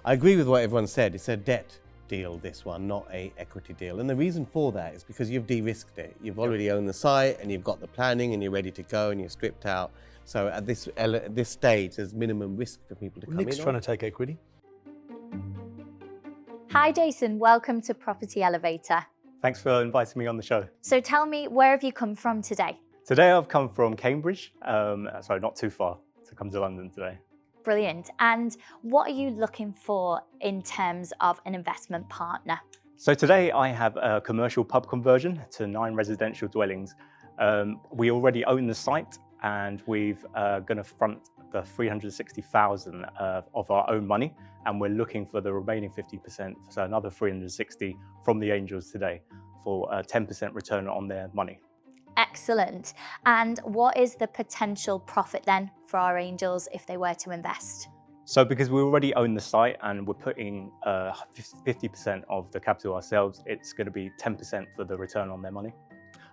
I agree with what everyone said. It's a debt deal, this one, not a equity deal. And the reason for that is because you've de-risked it. You've already owned the site and you've got the planning and you're ready to go and you're stripped out. So at this stage, there's minimum risk for people to come in. Nick's trying to take equity. Hi Jason, welcome to Property Elevator. Thanks for inviting me on the show. So tell me, where have you come from today? Today I've come from Cambridge, so not too far to come to London today. Brilliant. And what are you looking for in terms of an investment partner? So today I have a commercial pub conversion to 9 residential dwellings. We already own the site and we've going to front the 360,000 of our own money, and we're looking for the remaining 50%, so another 360 from the angels today for a 10% return on their money. Excellent. And what is the potential profit then for our angels if they were to invest? So because we already own the site and we're putting 50% of the capital ourselves, it's going to be 10% for the return on their money.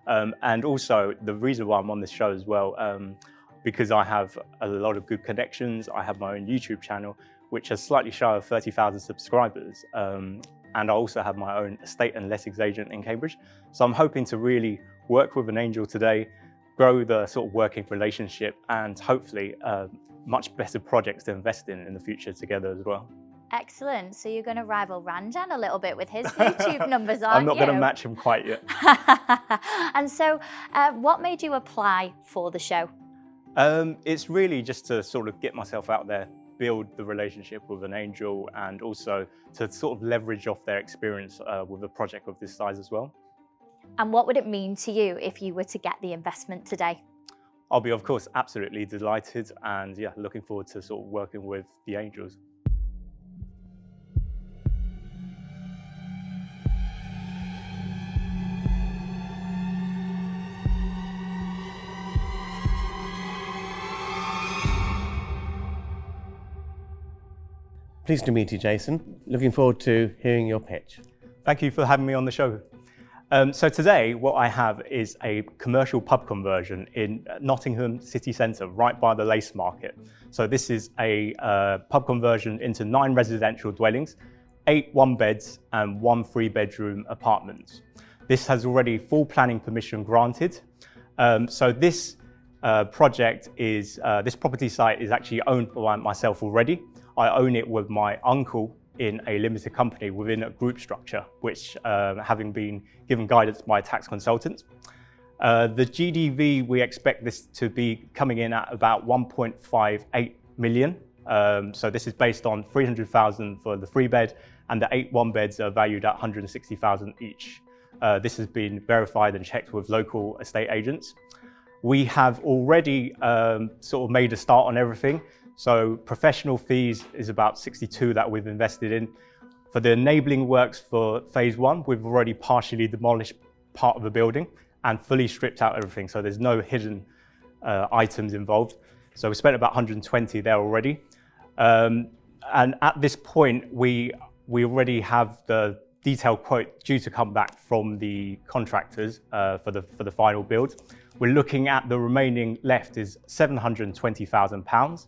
And also the reason why I'm on this show as well, because I have a lot of good connections. I have my own YouTube channel, which is slightly shy of 30,000 subscribers. And I also have my own estate and lettings agent in Cambridge. So I'm hoping to really work with an angel today, grow the sort of working relationship, and hopefully much better projects to invest in the future together as well. Excellent. So you're going to rival Ranjan a little bit with his YouTube numbers, aren't you? I'm not going to match him quite yet. And so what made you apply for the show? It's really just to sort of get myself out there, build the relationship with an angel, and also to sort of leverage off their experience with a project of this size as well. And what would it mean to you if you were to get the investment today? I'll be, of course, absolutely delighted, and yeah, looking forward to sort of working with the angels. Pleased to meet you, Jason. Looking forward to hearing your pitch. Thank you for having me on the show. So today, what I have is a commercial pub conversion in Nottingham city centre, right by the Lace Market. So this is a pub conversion into 9 residential dwellings, 8 one-beds and 1 3-bedroom apartments. This has already full planning permission granted. So this project is, this property site is actually owned by myself already. I own it with my uncle in a limited company within a group structure, which having been given guidance by a tax consultant. The GDV, we expect this to be coming in at about 1.58 million. So this is based on 300,000 for the 3-bed, and the 8 one-beds are valued at 160,000 each. This has been verified and checked with local estate agents. We have already sort of made a start on everything. So professional fees is about 62 that we've invested in. For the enabling works for phase 1, we've already partially demolished part of the building and fully stripped out everything. So there's no hidden items involved. So we spent about 120 there already. And at this point, we already have the detailed quote due to come back from the contractors for the final build. We're looking at the remaining left is £720,000.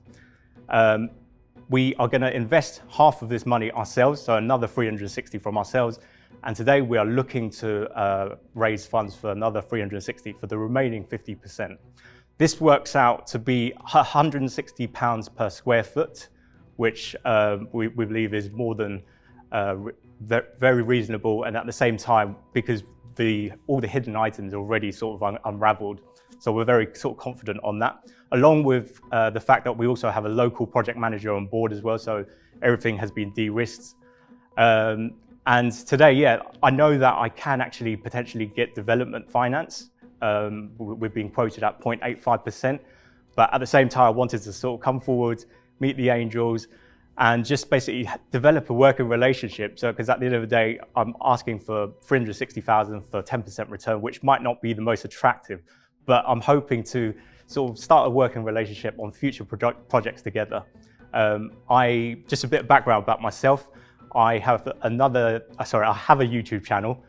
We are going to invest half of this money ourselves, so another 360 from ourselves. And today we are looking to raise funds for another 360 for the remaining 50%. This works out to be £160 per square foot, which we believe is more than very reasonable. And at the same time, because all the hidden items are already sort of unraveled. So we're very sort of confident on that, along with the fact that we also have a local project manager on board as well. So everything has been de-risked. And today, yeah, I know that I can actually potentially get development finance. We've been quoted at 0.85%. But at the same time, I wanted to sort of come forward, meet the angels, and just basically develop a working relationship. So, because at the end of the day, I'm asking for 360,000 for 10% return, which might not be the most attractive, but I'm hoping to sort of start a working relationship on future projects together. Just a bit of background about myself. I have a YouTube channel,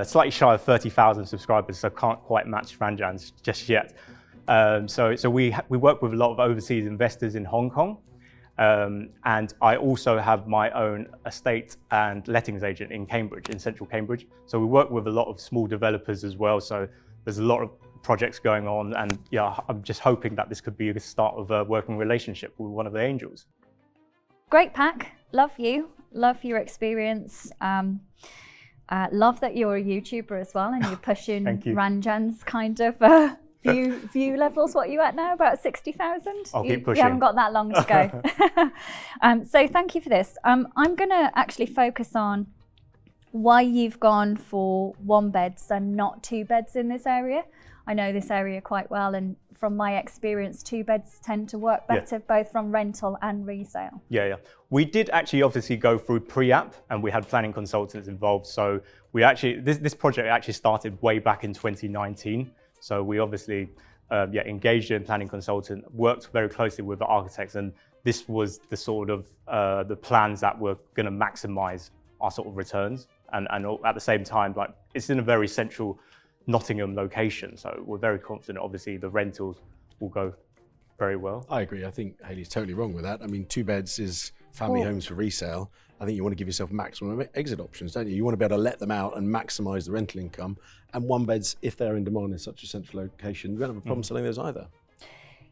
slightly shy of 30,000 subscribers, so can't quite match Ranjan's just yet. So we work with a lot of overseas investors in Hong Kong. And I also have my own estate and lettings agent in Cambridge, in central Cambridge. So we work with a lot of small developers as well. So there's a lot of projects going on, and yeah, I'm just hoping that this could be the start of a working relationship with one of the angels. Great pack. Love you. Love your experience. Love that you're a YouTuber as well, and you're pushing Ranjan's kind of view levels. What are you at now? About 60,000? I'll keep pushing. You haven't got that long to go. So thank you for this. I'm going to actually focus on why you've gone for 1 beds and not 2 beds in this area. I know this area quite well, and from my experience, 2 beds tend to work better, both from rental and resale. Yeah. We did actually obviously go through pre-app, and we had planning consultants involved. So we actually, this project actually started way back in 2019. So we obviously engaged in planning consultant, worked very closely with the architects, and this was the sort of the plans that were going to maximize our sort of returns. And at the same time, like, it's in a very central Nottingham location, so we're very confident obviously the rentals will go very well. I agree. I think Hayley's totally wrong with that. I mean, 2 beds is family homes for resale. I think you want to give yourself maximum exit options, don't you? You want to be able to let them out and maximise the rental income. And 1 beds, if they're in demand in such a central location, you don't have a problem selling those either.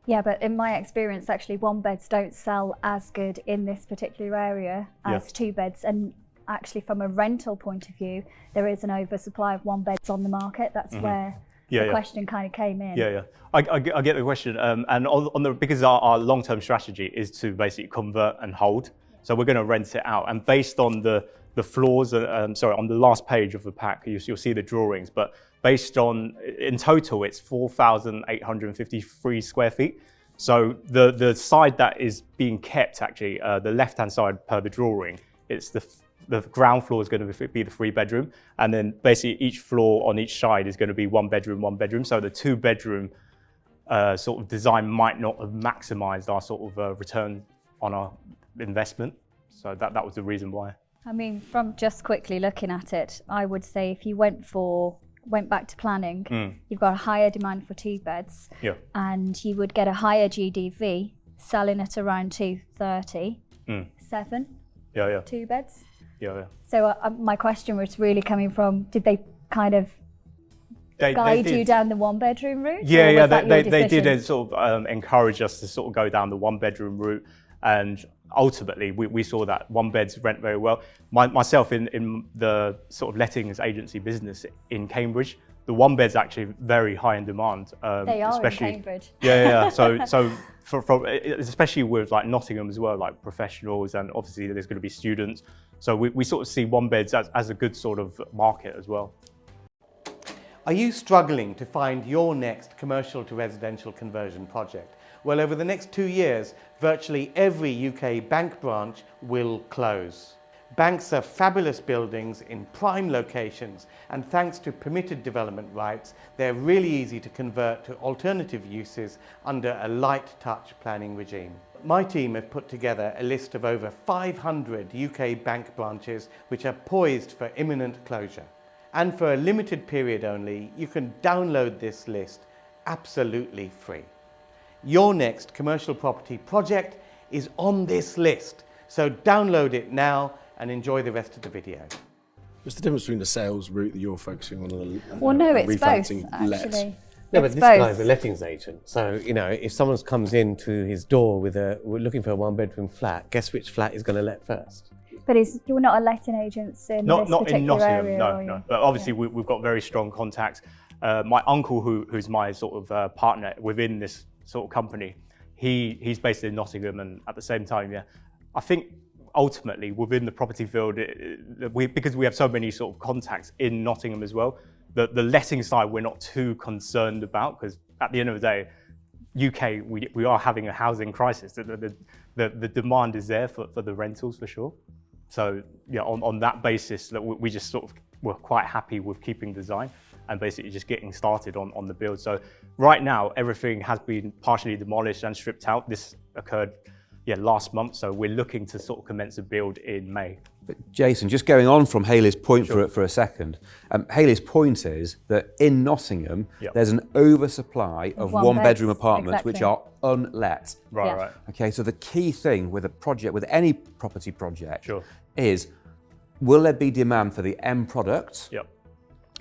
Yeah, but in my experience, actually 1 beds don't sell as good in this particular area as 2 beds. And actually, from a rental point of view, there is an oversupply of 1 beds on the market. That's where the question kind of came in. I get the question, and because our long-term strategy is to basically convert and hold, so we're going to rent it out. And based on the floors, on the last page of the pack, you'll see the drawings. But based on, in total, it's 4,853 square feet. So the side that is being kept, actually, the left-hand side per the drawing, it's the ground floor is going to be the 3-bedroom, and then basically each floor on each side is going to be 1 bedroom, 1 bedroom. So the 2-bedroom sort of design might not have maximized our sort of return on our investment. So that was the reason why. I mean, from just quickly looking at it, I would say if you went back to planning, you've got a higher demand for 2 beds, and you would get a higher GDV selling at around 230, 7, 2 beds. So my question was really coming from, did they kind of guide you down the 1-bedroom route? They did sort of encourage us to sort of go down the 1-bedroom route, and ultimately we saw that 1 beds rent very well. Myself in the sort of lettings agency business in Cambridge, the 1 bed's actually very high in demand. They are especially, in Cambridge. So especially with like Nottingham as well, like professionals, and obviously there's going to be students. So we sort of see 1 beds as a good sort of market as well. Are you struggling to find your next commercial to residential conversion project? Well, over the next 2 years, virtually every UK bank branch will close. Banks are fabulous buildings in prime locations, and thanks to permitted development rights, they're really easy to convert to alternative uses under a light touch planning regime. My team have put together a list of over 500 UK bank branches which are poised for imminent closure. And for a limited period only, you can download this list absolutely free. Your next commercial property project is on this list, so download it now and enjoy the rest of the video. What's the difference between the sales route that you're focusing on and it's both, actually? No, but this guy's a lettings agent. So, you know, if someone comes into his door we're looking for a 1-bedroom flat, guess which flat is going to let first? But you're not a letting agent in this not particular in Nottingham, area, no. But obviously we've got very strong contacts. My uncle, who's my sort of partner within this sort of company, he's based in Nottingham, and at the same time, I think ultimately within the property field, because we have so many sort of contacts in Nottingham as well, the letting side we're not too concerned about, because at the end of the day, UK, we are having a housing crisis. The demand is there for the rentals for sure. So on that basis, that we just sort of were quite happy with keeping design and basically just getting started on the build. So right now, everything has been partially demolished and stripped out. This occurred last month. So we're looking to sort of commence a build in May. But Jason, just going on from Hayley's point Sure. for a second, Hayley's point is that in Nottingham, Yep. there's an oversupply of one-bedroom beds, apartments which exactly. are unlet. Right, Yeah. right. Okay, so the key thing with a project, with any property project, Sure. is will there be demand for the end product Yep.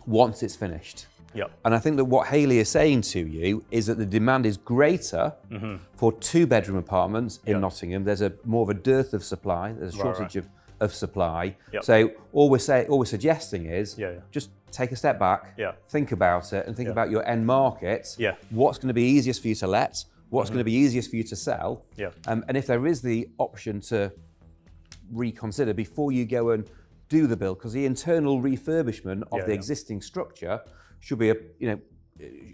once it's finished? Yep. And I think that what Hayley is saying to you is that the demand is greater for two-bedroom apartments in Yep. Nottingham. There's more of a dearth of supply. There's a Right, shortage of supply. Yep. So all we're suggesting is Yeah, yeah. just take a step back, Yeah. think about it, and think Yeah. about your end market. Yeah. What's going to be easiest for you to let? What's going to be easiest for you to sell? Yeah. And if there is the option to reconsider before you go and do the build, because the internal refurbishment of Yeah, the yeah. existing structure should be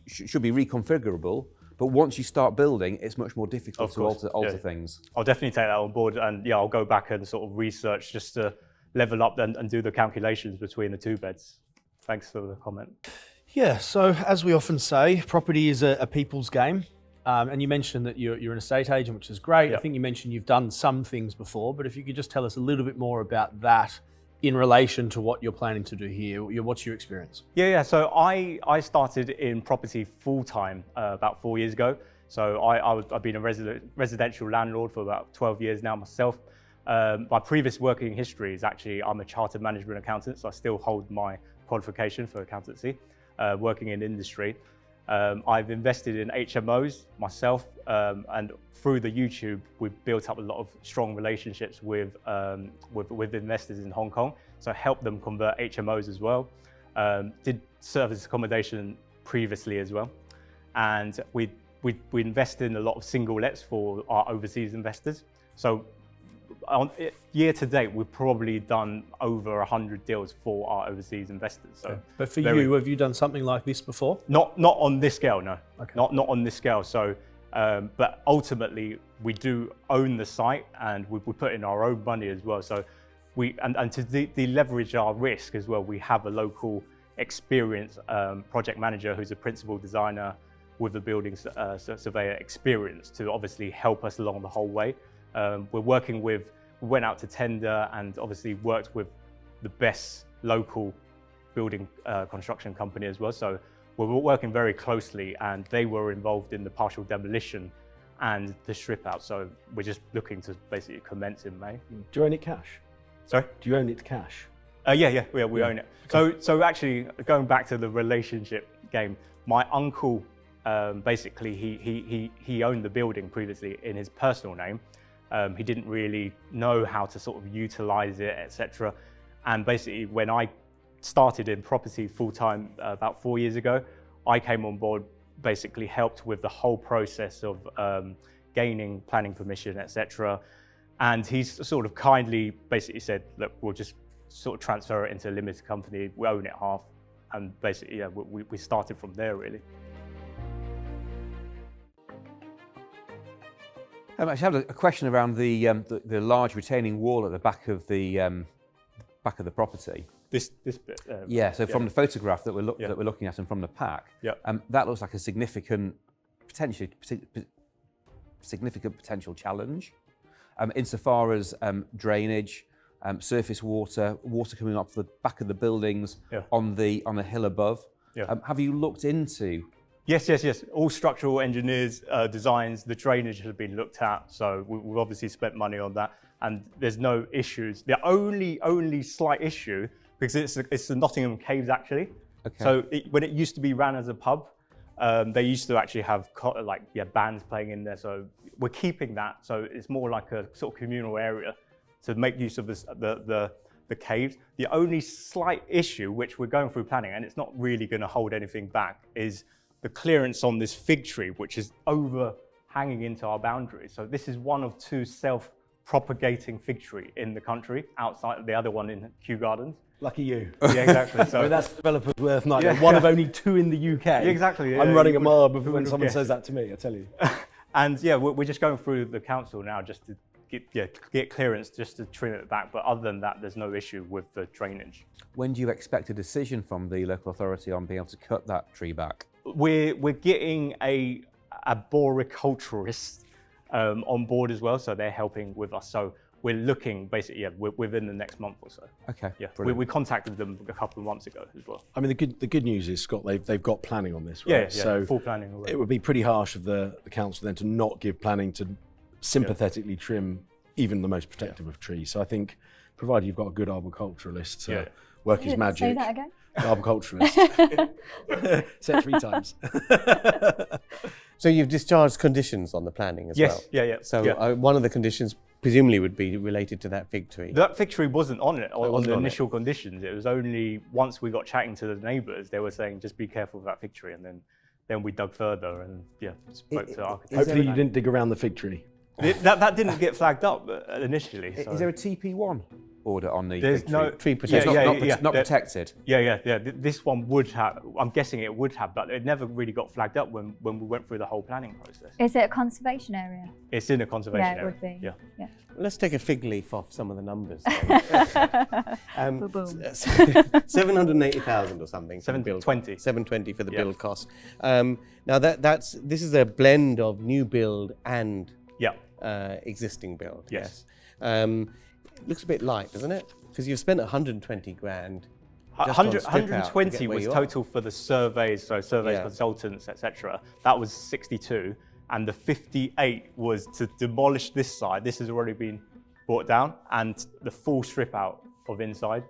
should be reconfigurable. But once you start building, it's much more difficult Of to course. alter Yeah. things. I'll definitely take that on board, and I'll go back and sort of research just to level up and do the calculations between the two beds. Thanks for the comment. Yeah, so as we often say, property is a people's game. And you mentioned that you're an estate agent, which is great. Yep. I think you mentioned you've done some things before, but if you could just tell us a little bit more about that in relation to what you're planning to do here. What's your experience? Yeah. So I started in property full time about 4 years ago. So I've been a residential landlord for about 12 years now myself. My previous working history is actually I'm a chartered management accountant, so I still hold my qualification for accountancy, working in industry. I've invested in HMOs myself, and through the YouTube, we've built up a lot of strong relationships with investors in Hong Kong. So helped them convert HMOs as well. Did service accommodation previously as well, and we invested in a lot of single lets for our overseas investors. So year to date, we've probably done over 100 deals for our overseas investors. So, But for you, have you done something like this before? not on this scale, no. Okay. Not on this scale. So, but ultimately, we do own the site, and we put in our own money as well. So, and to deleverage our risk as well, we have a local experienced project manager who's a principal designer with the building surveyor experience to obviously help us along the whole way. We went out to tender and obviously worked with the best local building construction company as well. So we were working very closely, and they were involved in the partial demolition and the strip out. So we're just looking to basically commence in May. Do you own it cash? Sorry? Do you own it cash? Yeah, we own it. So actually, going back to the relationship game, my uncle basically he owned the building previously in his personal name. He didn't really know how to sort of utilize it, etc. And basically, when I started in property full time about 4 years ago, I came on board, basically helped with the whole process of gaining planning permission, etc. And he's sort of kindly basically said, look, we'll just sort of transfer it into a limited company. We own it half, and basically, we started from there really. I actually have a question around the large retaining wall at the back of the property. This bit. Yeah. So from the photograph that we're Yeah. looking at and from the pack, Yeah. that looks like a significant potential challenge, insofar as drainage, surface water coming up the back of the buildings Yeah. on the hill above. Yeah. Have you looked into? Yes. All structural engineers' designs, the drainage has been looked at. So we've obviously spent money on that, and there's no issues. The only slight issue, because it's the Nottingham Caves actually. Okay. So when it used to be ran as a pub, they used to actually have bands playing in there. So we're keeping that. So it's more like a sort of communal area to make use of the caves. The only slight issue, which we're going through planning, and it's not really going to hold anything back, is the clearance on this fig tree, which is overhanging into our boundaries. So this is one of two self-propagating fig tree in the country, outside of the other one in Kew Gardens. Lucky you. Yeah, exactly. So I mean, that's developer's worth night. Yeah. One of only two in the UK. Exactly. Yeah, I'm running you a mile would when have someone guessed. says that to me, I tell you. And yeah, we're just going through the council now just to get clearance just to trim it back. But other than that, there's no issue with the drainage. When do you expect a decision from the local authority on being able to cut that tree back? We're getting a arboriculturist on board as well, so they're helping with us. So we're looking basically, within the next month or so. Okay. Yeah, we contacted them a couple of months ago as well. I mean, the good news is, Scott, they've got planning on this, right? Yeah, So full planning already. it would be pretty harsh of the council then to not give planning to sympathetically trim even the most protective of trees. So I think, provided you've got a good arboriculturalist to work his magic. Say that again. Arboriculturalist. Say it 3 times. So you've discharged conditions on the planning as well? Yes, So one of the conditions presumably would be related to that fig tree. That fig tree wasn't on it, on the on initial conditions. It was only once we got chatting to the neighbours, they were saying, just be careful of that fig tree. And then we dug further and spoke to architects. Hopefully you didn't dig around the fig tree. That didn't get flagged up initially. So. Is there a TP1 order on the There's fig no tree? Tree protection. Not protected. Yeah. This one would have. I'm guessing it would have, but it never really got flagged up when we went through the whole planning process. Is it a conservation area? It's in a conservation area. Yeah, it would be. Yeah. Let's take a fig leaf off some of the numbers. Boom. 780,000 or something. for the build. 720. 720 for the build cost. Now this is a blend of new build and existing build. Yes. Looks a bit light, doesn't it? Because you've spent 120 grand. Just on strip out to 120 get where was you are. total for the surveys, so surveys, Yeah. consultants, etc. That was 62, and the 58 was to demolish this side. This has already been brought down, and the full strip out of inside.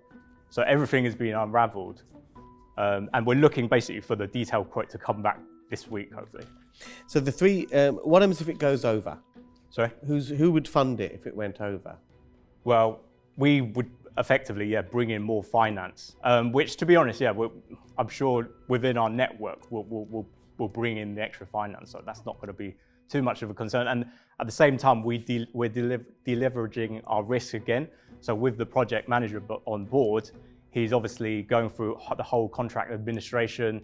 So everything has been unravelled, and we're looking basically for the detailed quote to come back this week, hopefully. So the three, what happens if it goes over? Sorry? Who would fund it if it went over? Well, we would effectively, bring in more finance, which, to be honest, I'm sure within our network we'll bring in the extra finance, so that's not going to be too much of a concern. And at the same time, we're deleveraging our risk again. So with the project manager on board, he's obviously going through the whole contract administration,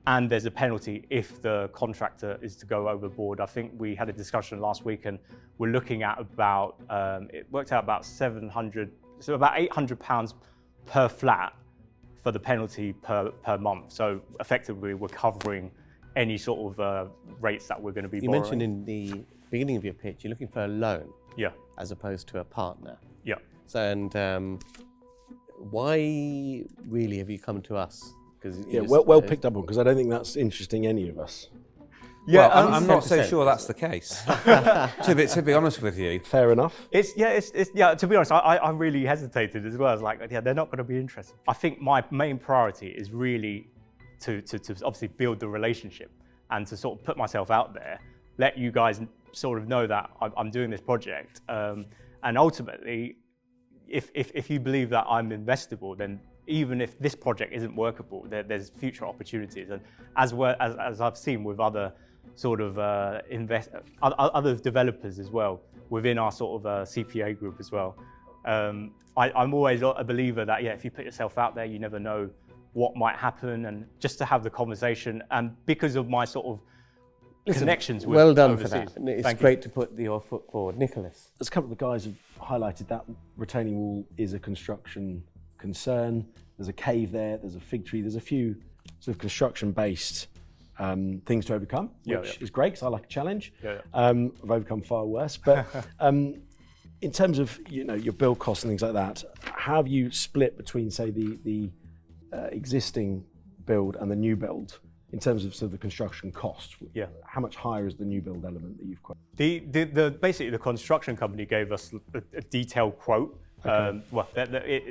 and there's a penalty if the contractor is to go overboard. I think we had a discussion last week, and we're looking at about, it worked out about 700, so about £800 per flat for the penalty per month. So effectively, we're covering any sort of rates that we're going to be borrowing. You mentioned in the beginning of your pitch, you're looking for a loan as opposed to a partner. Yeah. So, and why really have you come to us? Well picked up on, because I don't think that's interesting any of us. Yeah, well, I'm not so sure that's the case. to be honest with you. Fair enough. To be honest, I really hesitated as well. I was like, they're not going to be interested. I think my main priority is really to obviously build the relationship and to sort of put myself out there, let you guys sort of know that I'm doing this project, and ultimately, if you believe that I'm investable, then even if this project isn't workable, there's future opportunities. And as well as I've seen with other sort of other developers as well within our sort of CPA group as well, I'm always a believer that if you put yourself out there, you never know what might happen, and just to have the conversation, and because of my sort of connections with well done overseas. for that. It's great to put your foot forward. Nicholas. As a couple of the guys have highlighted, that retaining wall is a construction concern. There's a cave there, there's a fig tree, there's a few sort of construction-based things to overcome, which is great, because I like a challenge. I've overcome far worse. But in terms of your build costs and things like that, how have you split between, say, the existing build and the new build in terms of sort of the construction cost? How much higher is the new build element that you've quoted? Basically, the construction company gave us a detailed quote. Okay.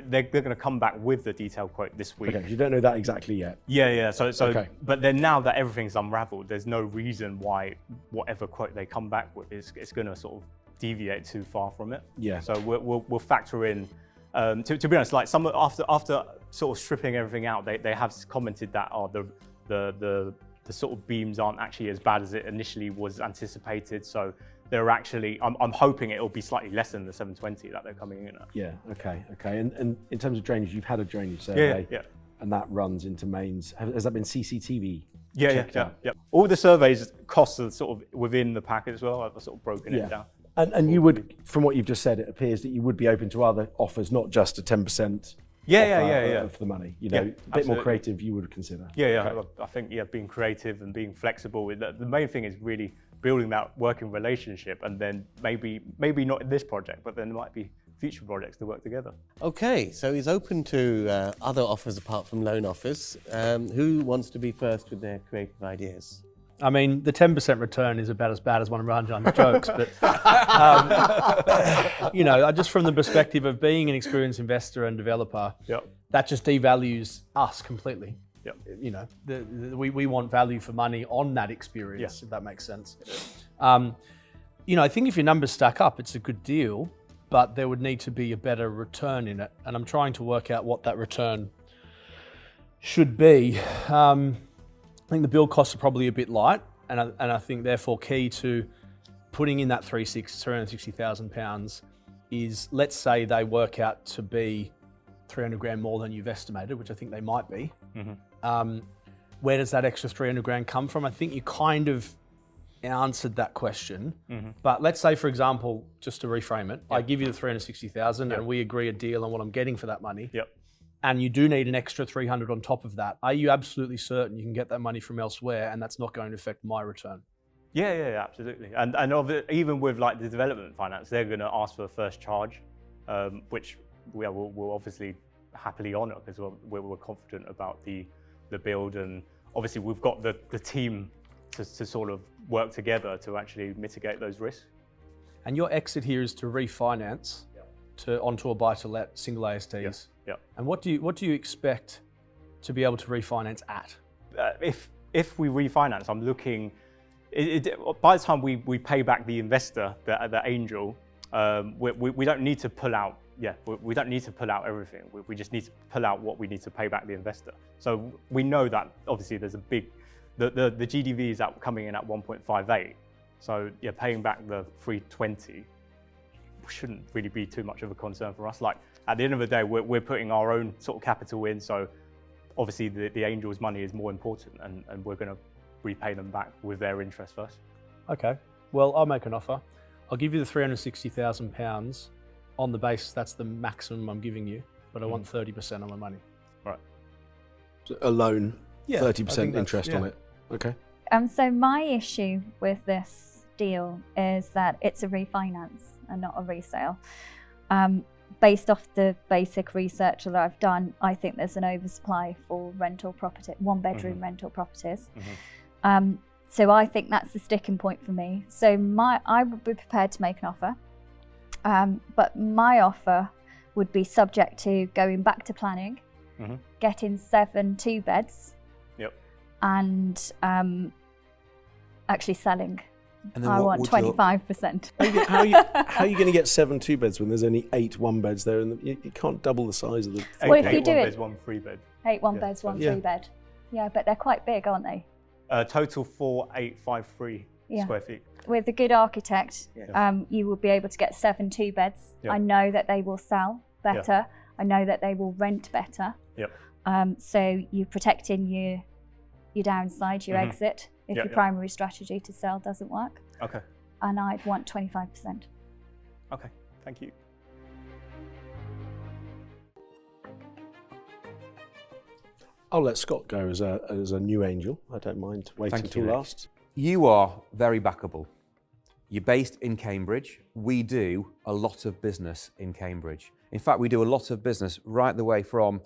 They're going to come back with the detailed quote this week. Okay, you don't know that exactly yet. But then now that everything's unravelled, there's no reason why whatever quote they come back with is going to sort of deviate too far from it. Yeah. So we'll factor in. To be honest, like some after sort of stripping everything out, they have commented that the sort of beams aren't actually as bad as it initially was anticipated. So they're actually, I'm hoping it'll be slightly less than the 720 that they're coming in at. Yeah, okay. And in terms of drainage, you've had a drainage survey, yeah. And that runs into mains. Has that been CCTV? Yeah. All the surveys costs are sort of within the pack as well. I've sort of broken it down. And you would, from what you've just said, it appears that you would be open to other offers, not just a 10% for the money. A bit absolutely. more creative you would consider. Okay. I think being creative and being flexible. The main thing is really building that working relationship, and then maybe not in this project, but then there might be future projects to work together. Okay, so he's open to other offers apart from loan offers. Who wants to be first with their creative ideas? I mean, the 10% return is about as bad as one of Ranjan's jokes, but you know, just from the perspective of being an experienced investor and developer, that just devalues us completely. You know, we want value for money on that experience, if that makes sense. You know, I think if your numbers stack up, it's a good deal, but there would need to be a better return in it. And I'm trying to work out what that return should be. I think the build costs are probably a bit light, and I think therefore key to putting in that £360,000 is, let's say they work out to be 300 grand more than you've estimated, which I think they might be. Where does that extra 300 grand come from? I think you kind of answered that question, but let's say, for example, just to reframe it, I give you the 360,000 and we agree a deal on what I'm getting for that money. And you do need an extra 300 on top of that. Are you absolutely certain you can get that money from elsewhere and that's not going to affect my return? Yeah, absolutely. And even with like the development finance, they're going to ask for a first charge, which we'll obviously happily honour because we're confident about the build, and obviously we've got the team to sort of work together to actually mitigate those risks. And your exit here is to refinance onto a buy-to-let single ASTs. And what do you expect to be able to refinance at? If we refinance, I'm looking. By the time we pay back the investor, the angel, we don't need to pull out. We don't need to pull out everything. We just need to pull out what we need to pay back the investor. So we know that obviously there's a big. The GDV is coming in at 1.58. So paying back the 320 shouldn't really be too much of a concern for us. Like at the end of the day, we're putting our own sort of capital in. So obviously the angels' money is more important, and we're going to repay them back with their interest first. Okay. Well, I'll make an offer. I'll give you the £360,000 on the basis that's the maximum I'm giving you, but I want 30% of my money. Right. So a loan, 30% interest on it. Okay. So my issue with this deal is that it's a refinance and not a resale. Based off the basic research that I've done, I think there's an oversupply for rental property, one-bedroom rental properties. So I think that's the sticking point for me. So I would be prepared to make an offer, but my offer would be subject to going back to planning, getting 7 2-beds, and actually selling. And then I what want would your- 25%. How are you going to get 7 2-beds when there's only 8 1-beds there, and you can't double the size of the? Well, if you Eight do one-beds, it, 1 3-bed. 8 1-beds, 1 3-bed. Yeah, but they're quite big, aren't they? Total 4,853 square feet. With a good architect, you will be able to get 7 2-beds. I know that they will sell better. I know that they will rent better. So you're protecting your downside, your exit, if your primary strategy to sell doesn't work. Okay. And I'd want 25%. Okay, thank you. I'll let Scott go as a new angel. I don't mind waiting Thank till you, Nick. last. You are very backable. You're based in Cambridge. We do a lot of business in Cambridge. In fact, we do a lot of business right the way from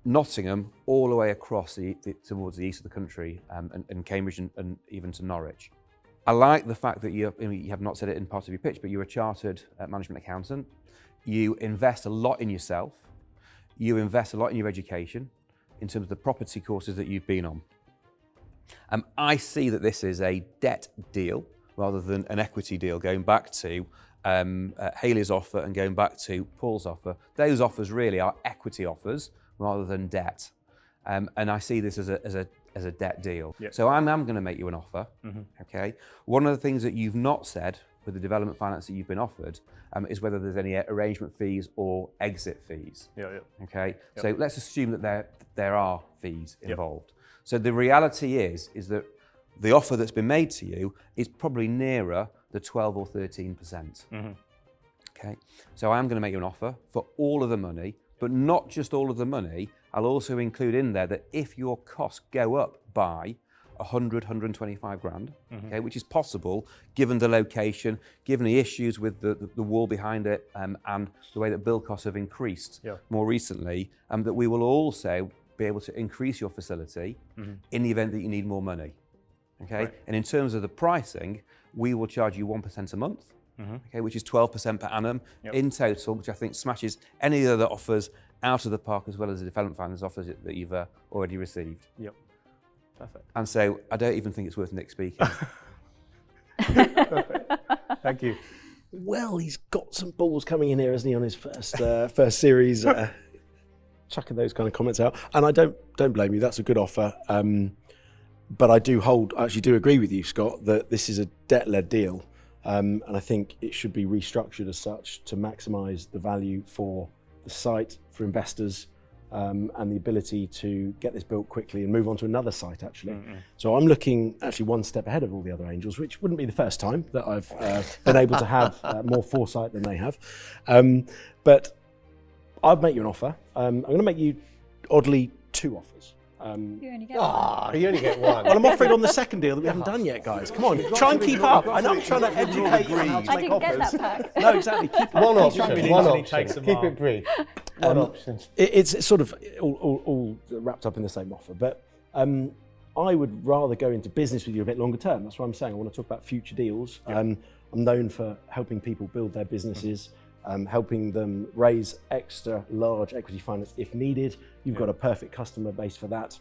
Nottingham all the way across towards the east of the country, and Cambridge and even to Norwich. I like the fact that you have not said it in part of your pitch, but you're a chartered management accountant. You invest a lot in yourself. You invest a lot in your education in terms of the property courses that you've been on. I see that this is a debt deal rather than an equity deal, going back to Hayley's offer and going back to Paul's offer. Those offers really are equity offers rather than debt. And I see this as a debt deal. So I'm going to make you an offer, okay? One of the things that you've not said with the development finance that you've been offered is whether there's any arrangement fees or exit fees. Okay, so let's assume that there are fees involved. So the reality is that the offer that's been made to you is probably nearer the 12 or 13%. Okay, so I'm going to make you an offer for all of the money, but not just all of the money. I'll also include in there that if your costs go up by 100, 125 grand, okay, which is possible given the location, given the issues with the wall behind it, and the way that build costs have increased more recently, that we will also be able to increase your facility in the event that you need more money. Okay, right. And in terms of the pricing, we will charge you 1% a month, okay, which is 12% per annum in total, which I think smashes any other offers out of the park, as well as the development finance offers that you've already received. Yep, perfect. And so I don't even think it's worth Nick speaking. Perfect. Thank you. Well, he's got some balls coming in here, hasn't he, on his first series, chucking those kind of comments out. And I don't blame you. That's a good offer. But I actually do agree with you, Scott, that this is a debt-led deal. And I think it should be restructured as such to maximise the value for the site, for investors, and the ability to get this built quickly and move on to another site, actually. So I'm looking actually one step ahead of all the other angels, which wouldn't be the first time that I've been able to have more foresight than they have. But I'd make you an offer. I'm going to make you, oddly, 2 offers. You only get one. You only get one. Well, I'm offering on the second deal that we haven't done yet, guys. Come on, try and keep up. I know I'm trying to educate you on how to I make didn't get offers. that pack. No, exactly. Keep One up. option. One option. Keep it brief. One option. It's sort of all wrapped up in the same offer, but I would rather go into business with you a bit longer term. That's what I'm saying. I want to talk about future deals. I'm known for helping people build their businesses, helping them raise extra large equity finance if needed. You've got a perfect customer base for that,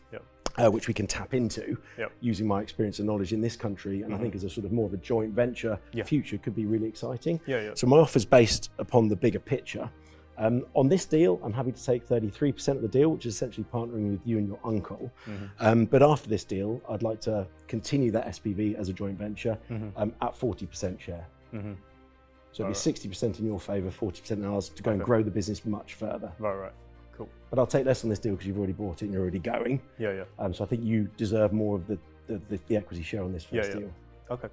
which we can tap into using my experience and knowledge in this country. And I think as a sort of more of a joint venture future could be really exciting. So my offer's based upon the bigger picture. On this deal, I'm happy to take 33% of the deal, which is essentially partnering with you and your uncle. But after this deal, I'd like to continue that SPV as a joint venture at 40% share. So it'll be 60% in your favour, 40% in ours, to go and grow the business much further. Right. Cool. But I'll take less on this deal because you've already bought it and you're already going. So I think you deserve more of the equity share on this first deal. Okay.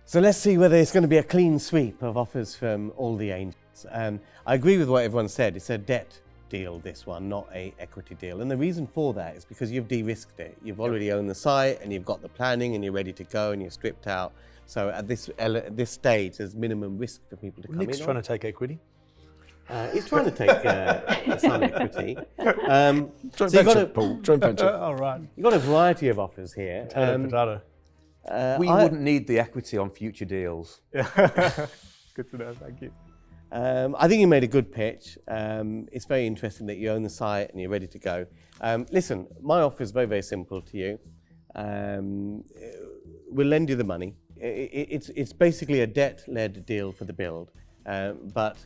So let's see whether it's going to be a clean sweep of offers from all the angels. I agree with what everyone said. It's a debt deal, this one, not a equity deal. And the reason for that is because you've de-risked it. You've already owned the site and you've got the planning and you're ready to go and you're stripped out. So at this stage, there's minimum risk for people to come Nick's in. trying to take equity. He's trying to take some equity. Joint venture, Paul. Joint venture. All right. You've got a variety of offers here. Potato. We wouldn't need the equity on future deals. Good to know, thank you. I think you made a good pitch. It's very interesting that you own the site and you're ready to go. Listen, my offer is very, very simple to you. We'll lend you the money. It's basically a debt-led deal for the build, but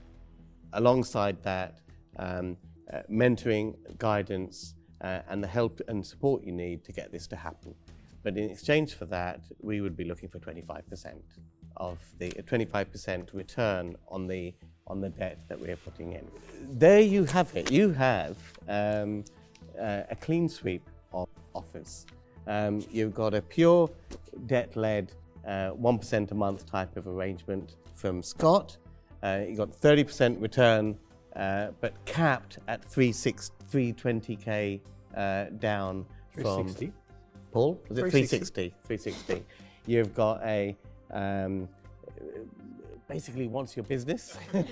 alongside that, mentoring, guidance, and the help and support you need to get this to happen. But in exchange for that, we would be looking for 25% of the 25% return on the debt that we're putting in. There you have it. You have a clean sweep of offers. You've got a pure debt-led 1% a month type of arrangement from Scott. You've got 30% return, but capped at 320k down from 360. Paul. Was it 360? 360. You've got a basically wants your business. A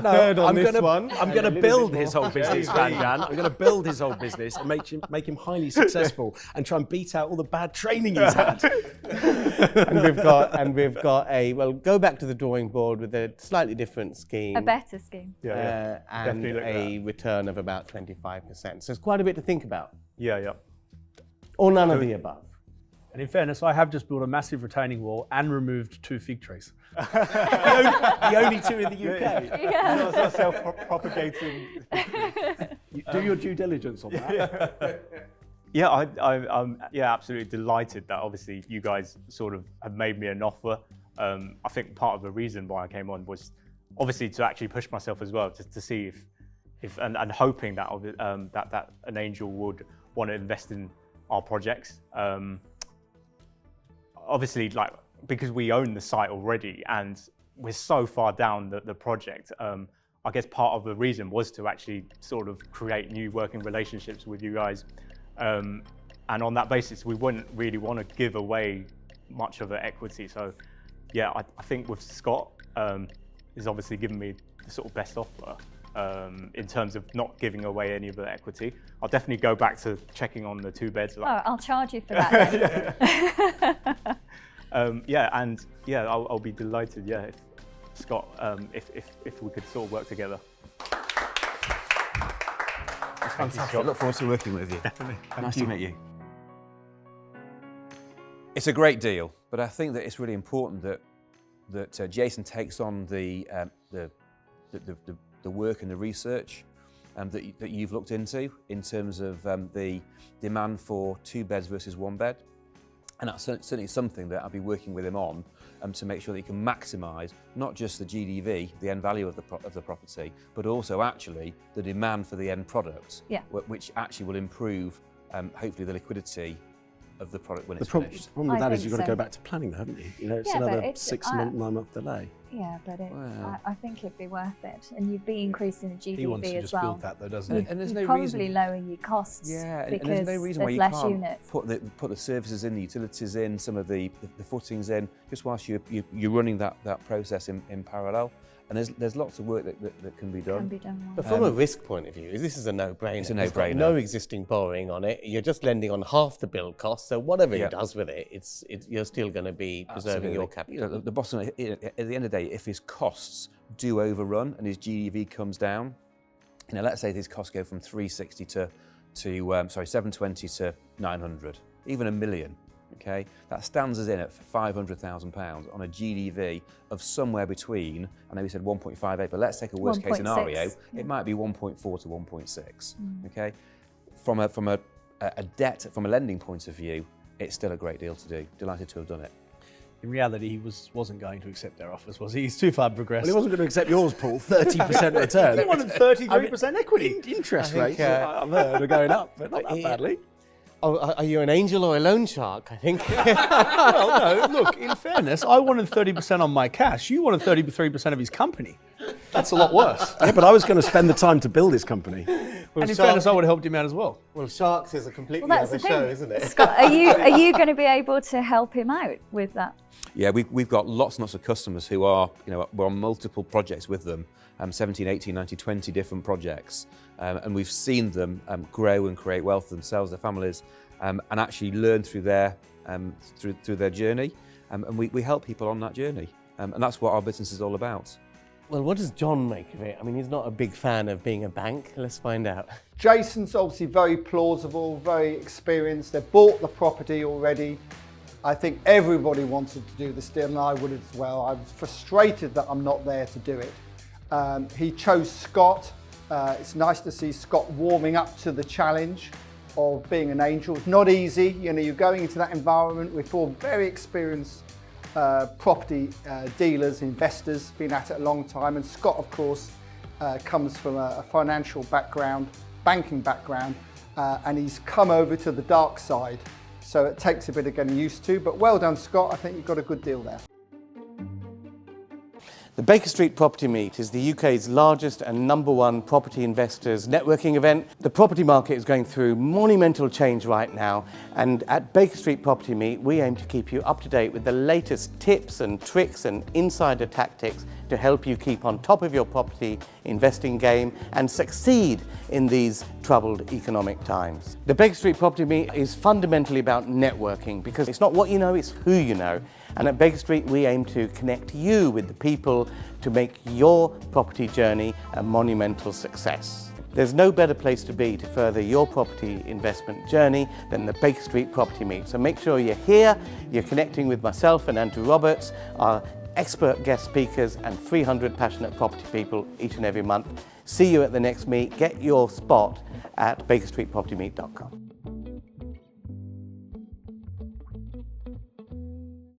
third on this one. I'm going to build his whole business, Ranjan. I'm going to build his whole business and make him highly successful and try and beat out all the bad training he's had. and we've got a, well, go back to the drawing board with a slightly different scheme. A better scheme. And a return of about 25%. So it's quite a bit to think about. Or none of the above. And in fairness, I have just built a massive retaining wall and removed 2 fig trees. the only 2 in the UK. It's not self-propagating. Do your due diligence on that. I'm absolutely delighted that obviously you guys sort of have made me an offer. I think part of the reason why I came on was obviously to actually push myself as well, to see if and hoping that that an angel would want to invest in our projects. Obviously, like, because we own the site already and we're so far down the project, I guess part of the reason was to actually sort of create new working relationships with you guys. And on that basis, we wouldn't really want to give away much of the equity. So yeah, I think with Scott, he's obviously given me the sort of best offer in terms of not giving away any of the equity. I'll definitely go back to checking on the 2 beds. Oh, I'll charge you for that then. I'll be delighted, if Scott, if we could sort of work together. It's fantastic. I look forward to working with you. Definitely. Nice to meet you. It's a great deal, but I think that it's really important that Jason takes on the work and the research that you've looked into in terms of the demand for 2 beds versus 1 bed. And that's certainly something that I'll be working with him on to make sure that he can maximise not just the GDV, the end value of the property, but also actually the demand for the end product, which actually will improve hopefully the liquidity of the product when it's finished. The problem with that is you've got to go back to planning, though, haven't you? You know, it's another 6-month, 9-month delay. Yeah, but I think it'd be worth it, and you'd be increasing the GDV He wants to just build that, though, doesn't he? And there's you'd no probably reason. lower your costs. Yeah, because and there's no reason why you less can't units. put the services in, the utilities in, some of the footings in, just whilst you're running that process in parallel. And there's lots of work that can be done. Can be done well. But from a risk point of view, this is a no-brainer. It's a There's got no-brainer. no existing borrowing on it. You're just lending on half the build cost. So whatever he does with it, you're still going to be preserving your capital. You know, the bottom at the end of the day, if his costs do overrun and his GDV comes down, you know, let's say his costs go from 360 to 720 to 900, even $1 million. Okay, that stands us in at £500,000 on a GDV of somewhere between, I know we said 1.58, but let's take a worst case scenario, it might be 1.4 to 1.6. Okay, from a lending point of view, it's still a great deal to do. Delighted to have done it. In reality, he wasn't going to accept their offers, was he? He's too far progressed. Well, he wasn't going to accept yours, Paul. 30% return. He wanted 33% equity. Interest think, rates, I've heard, are going up, but not that badly. Oh, are you an angel or a loan shark, I think? Well, no, look, in fairness, I wanted 30% on my cash. You wanted 33% of his company. That's a lot worse. Yeah, but I was going to spend the time to build his company. And in fairness, I would have helped him out as well. Well, sharks is a completely Well, that's other the show, thing. isn't it? Scott, are you going to be able to help him out with that? Yeah, we've got lots and lots of customers who are, we're on multiple projects with them, 17, 18, 19, 20 different projects. And we've seen them grow and create wealth for themselves, their families, and actually learn through their journey. And we help people on that journey. And that's what our business is all about. Well, what does John make of it? I mean, he's not a big fan of being a bank. Let's find out. Jason's obviously very plausible, very experienced. They've bought the property already. I think everybody wanted to do this deal, and I would as well. I was frustrated that I'm not there to do it. He chose Scott. It's nice to see Scott warming up to the challenge of being an angel. It's not easy. You're going into that environment with 4 very experienced property dealers, investors, been at it a long time. And Scott, of course, comes from a financial background, banking background, and he's come over to the dark side. So it takes a bit of getting used to, but well done, Scott. I think you've got a good deal there. The Baker Street Property Meet is the UK's largest and #1 property investors networking event. The property market is going through monumental change right now, and at Baker Street Property Meet we aim to keep you up to date with the latest tips and tricks and insider tactics to help you keep on top of your property investing game and succeed in these troubled economic times. The Baker Street Property Meet is fundamentally about networking, because it's not what you know, it's who you know. And at Baker Street we aim to connect you with the people to make your property journey a monumental success. There's no better place to be to further your property investment journey than the Baker Street Property Meet. So make sure you're here, you're connecting with myself and Andrew Roberts, our expert guest speakers, and 300 passionate property people each and every month. See you at the next meet. Get your spot at bakerstreetpropertymeet.com.